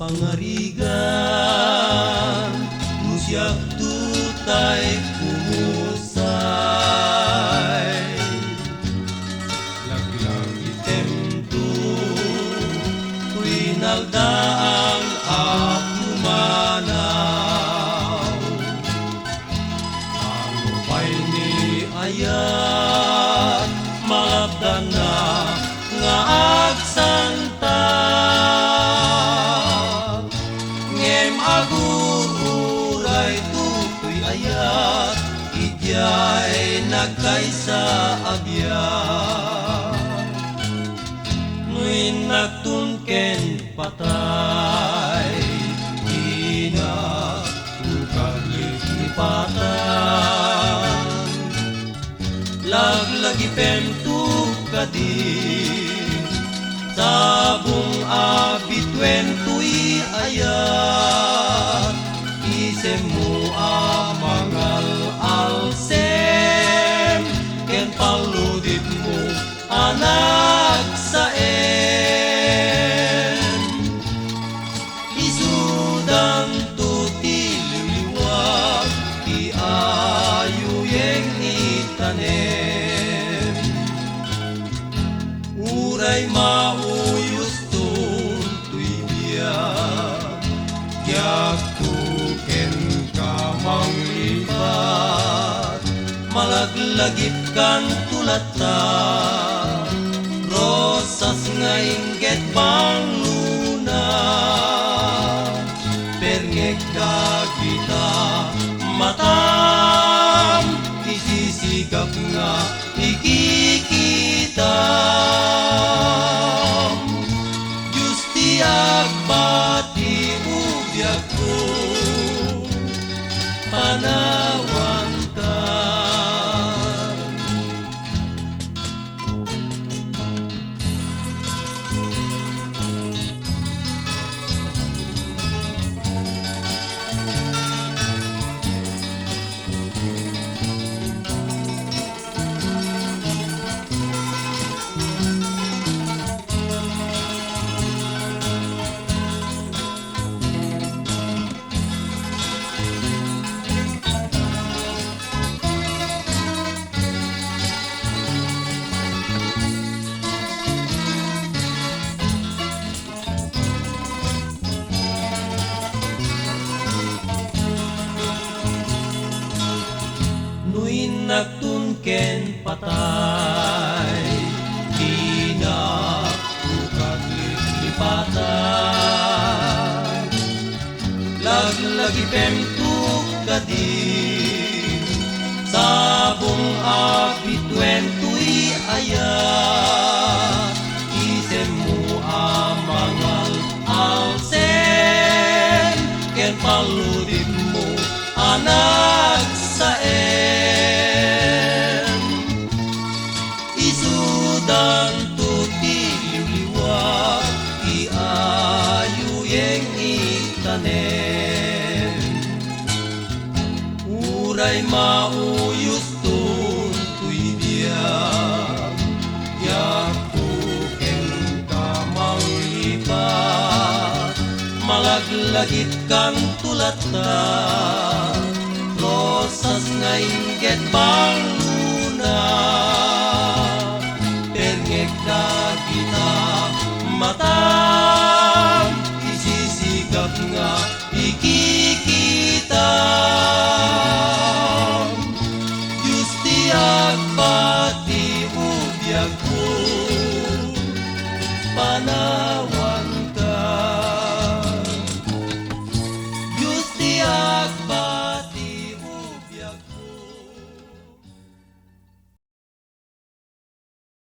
pangarigan musyak tutay kumusay laglag itemto tuinaldaang apumanaw ang upay ni ayat malabdan na nga agsanta ngem agururay tutoy ayat idyay nagkaysa abyan nuin nagtunken patay ina tukaglit lipatan laglagi pentuk kadin sabong abitwen tuy ayat isem mo amangal alsem ken paludit mo anak saen isudan tuti liliwag ti ayuyeng itanem uray mauyos tuntoy biyak yaktuken kamang lipat malaglagip kan tulatan rosas nga inggit pang luna perngek kita matam isisigap nga ikikita justi agbati ubyak ko panawantan nuin nagtunken patay di na ukaglit lipatan laglagi pentuk kadin sabong abitwen tuy ayat isem mo amangal alsen ken paludit mo anak saen isudan tuti liwliwag iayuyeng itanem uray mauyos tuntoy biyak yaktuken kamang lipat malaglagit kan tulatan rosas nga inggit pang luna perngek kita matang isisigap nga ikikita justi agpa